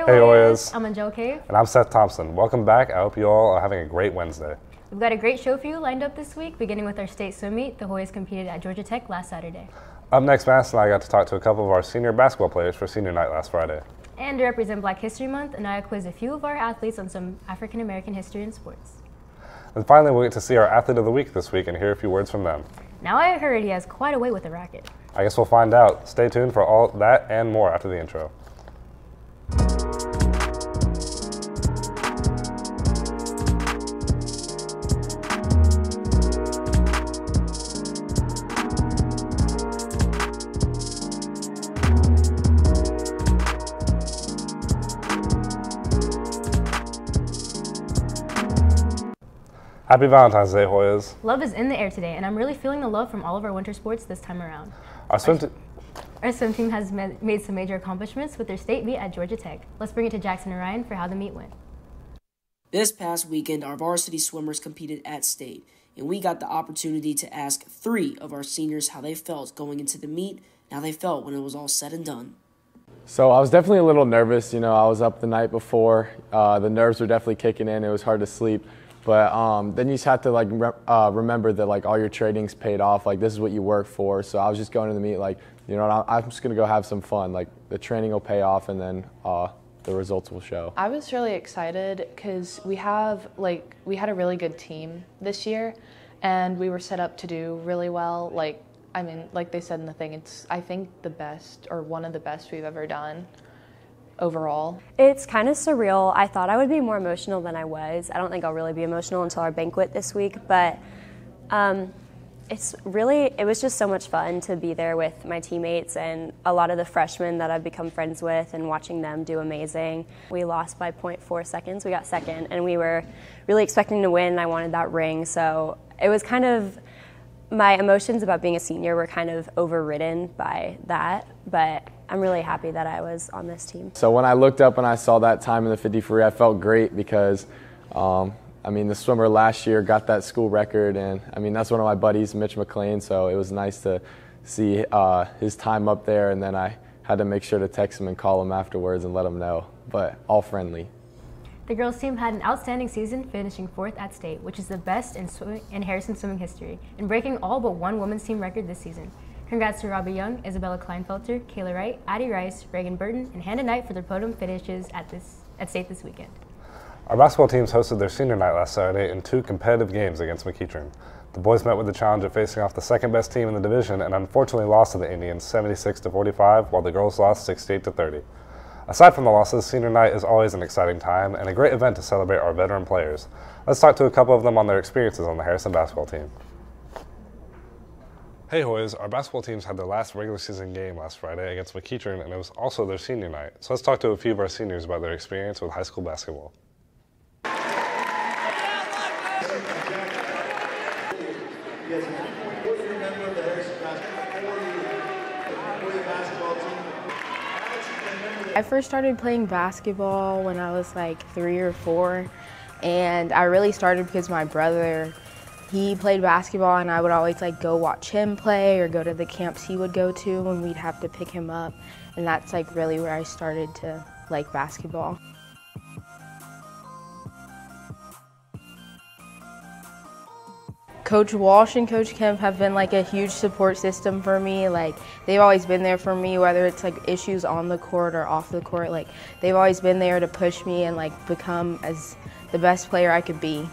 Hey Oyas. I'm Angelica. And I'm Seth Thompson. Welcome back. I hope you all are having a great Wednesday. We've got a great show for you lined up this week, beginning with our state swim meet. The Hoyas competed at Georgia Tech last Saturday. Up next, Mass and I got to talk to a couple of our senior basketball players for senior night last Friday. And to represent Black History Month, and I quiz a few of our athletes on some African American history and sports. And finally, we'll get to see our athlete of the week this week and hear a few words from them. Now I heard he has quite a way with a racket. I guess we'll find out. Stay tuned for all that and more after the intro. Happy Valentine's Day, Hoyas. Love is in the air today, and I'm really feeling the love from all of our winter sports this time around. Our swim team has made some major accomplishments with their state meet at Georgia Tech. Let's bring it to Jackson and Ryan for how the meet went. This past weekend, our varsity swimmers competed at state, and we got the opportunity to ask 3 of our seniors how they felt going into the meet and how they felt when it was all said and done. So I was definitely a little nervous. You know, I was up the night before. The nerves were definitely kicking in. It was hard to sleep. But then you just have to remember that all your training's paid off. This is what you work for. So I was just going to the meet I'm just gonna go have some fun. The training will pay off, and then the results will show. I was really excited because we had a really good team this year, and we were set up to do really well. Like they said in the thing, it's I think the best or one of the best we've ever done. Overall. It's kind of surreal. I thought I would be more emotional than I was. I don't think I'll really be emotional until our banquet this week, but it was just so much fun to be there with my teammates and a lot of the freshmen that I've become friends with and watching them do amazing. We lost by 0.4 seconds. We got second, and we were really expecting to win. I wanted that ring, so it was kind of my emotions about being a senior were kind of overridden by that, but I'm really happy that I was on this team. So when I looked up and I saw that time in the 50 free, I felt great because, the swimmer last year got that school record, and that's one of my buddies, Mitch McLean, so it was nice to see his time up there, and then I had to make sure to text him and call him afterwards and let him know, but all friendly. The girls' team had an outstanding season, finishing 4th at state, which is the best in Harrison swimming history, and breaking all but one women's team record this season. Congrats to Robbie Young, Isabella Kleinfelter, Kayla Wright, Addie Rice, Reagan Burton, and Hannah Knight for their podium finishes at state this weekend. Our basketball teams hosted their senior night last Saturday in 2 competitive games against McEachern. The boys met with the challenge of facing off the second-best team in the division and unfortunately lost to the Indians 76-45, while the girls lost 68-30. Aside from the losses, senior night is always an exciting time and a great event to celebrate our veteran players. Let's talk to a couple of them on their experiences on the Harrison basketball team. Hey Hoys, our basketball teams had their last regular season game last Friday against McEachern, and it was also their senior night. So let's talk to a few of our seniors about their experience with high school basketball. I first started playing basketball when I was like 3 or 4, and I really started because my brother, he played basketball, and I would always like go watch him play or go to the camps he would go to, and we'd have to pick him up, and that's like really where I started to like basketball. Coach Walsh and Coach Kemp have been like a huge support system for me. Like, they've always been there for me, whether it's like issues on the court or off the court. Like, they've always been there to push me and like become as the best player I could be.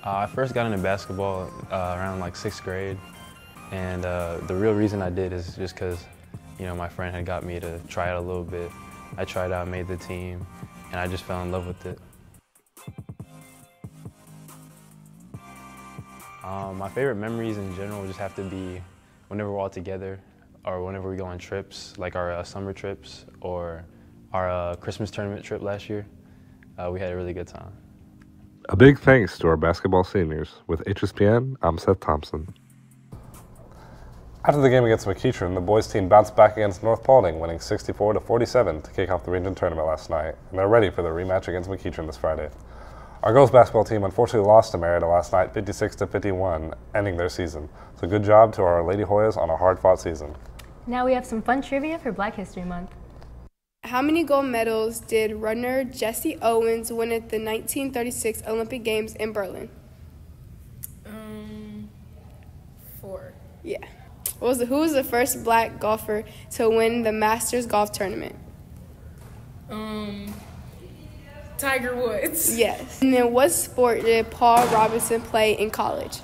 I first got into basketball around like 6th grade, and the real reason I did is just because, you know, my friend had got me to try out a little bit. I tried out, made the team, and I just fell in love with it. My favorite memories in general just have to be whenever we're all together, or whenever we go on trips, like our summer trips or our Christmas tournament trip last year. We had a really good time. A big thanks to our basketball seniors. With HSPN, I'm Seth Thompson. After the game against McEachern, the boys team bounced back against North Paulding, winning 64-47 to kick off the region tournament last night, and they're ready for the rematch against McEachern this Friday. Our girls basketball team unfortunately lost to Merida last night 56-51, ending their season. So good job to our Lady Hoyas on a hard-fought season. Now we have some fun trivia for Black History Month. How many gold medals did runner Jesse Owens win at the 1936 Olympic Games in Berlin? 4. Yeah. Who was the first black golfer to win the Masters golf tournament? Tiger Woods. Yes. And then what sport did Paul Robinson play in college?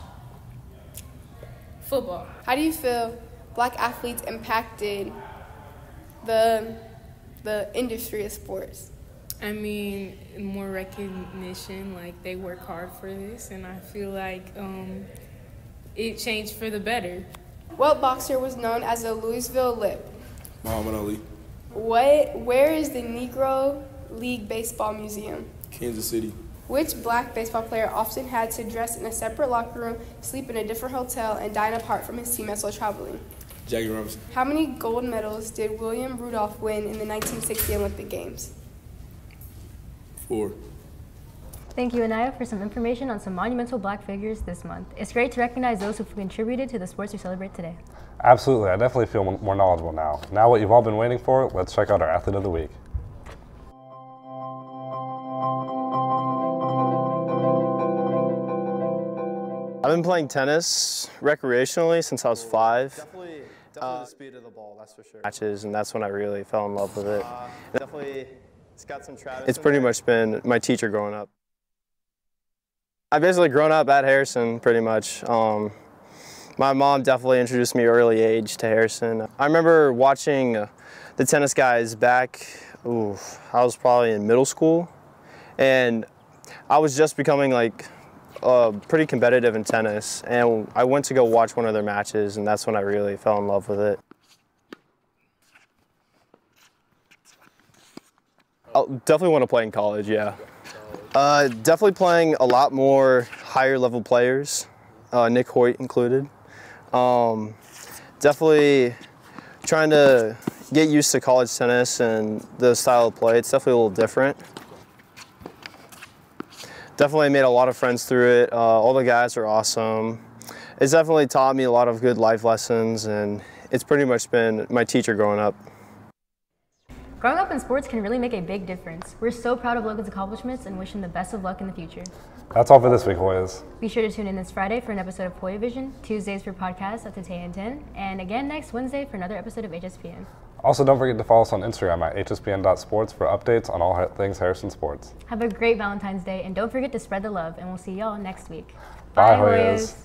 Football. How do you feel black athletes impacted the industry of sports? I mean, more recognition, like they work hard for this, and I feel like it changed for the better. What boxer was known as the Louisville Lip? Muhammad Ali. Where is the Negro League Baseball Museum? Kansas City. Which black baseball player often had to dress in a separate locker room, sleep in a different hotel, and dine apart from his teammates while traveling? Jackie Robinson. How many gold medals did William Rudolph win in the 1960 Olympic Games? 4. Thank you, Anaya, for some information on some monumental black figures this month. It's great to recognize those who've contributed to the sports we celebrate today. Absolutely, I definitely feel more knowledgeable now. Now what you've all been waiting for, let's check out our Athlete of the Week. I've been playing tennis recreationally since I was 5. Definitely the speed of the ball, that's for sure. Matches, and that's when I really fell in love with it. Definitely, it's got some Travis. It's pretty much been my teacher growing up. I've basically grown up at Harrison, pretty much. My mom definitely introduced me early age to Harrison. I remember watching the tennis guys back, I was probably in middle school, and I was just becoming like pretty competitive in tennis, and I went to go watch one of their matches, and that's when I really fell in love with it. I definitely want to play in college, yeah. Definitely playing a lot more higher level players, Nick Hoyt included. Definitely trying to get used to college tennis and the style of play. It's definitely a little different. Definitely made a lot of friends through it. All the guys are awesome. It's definitely taught me a lot of good life lessons, and it's pretty much been my teacher growing up. Growing up in sports can really make a big difference. We're so proud of Logan's accomplishments and wish him the best of luck in the future. That's all for this week, Hoyas. Be sure to tune in this Friday for an episode of Hoya Vision, Tuesdays for podcasts at 10 and 10, and again next Wednesday for another episode of HSPN. Also, don't forget to follow us on Instagram at hspn.sports for updates on all things Harrison sports. Have a great Valentine's Day, and don't forget to spread the love, and we'll see y'all next week. Bye, Hoyas.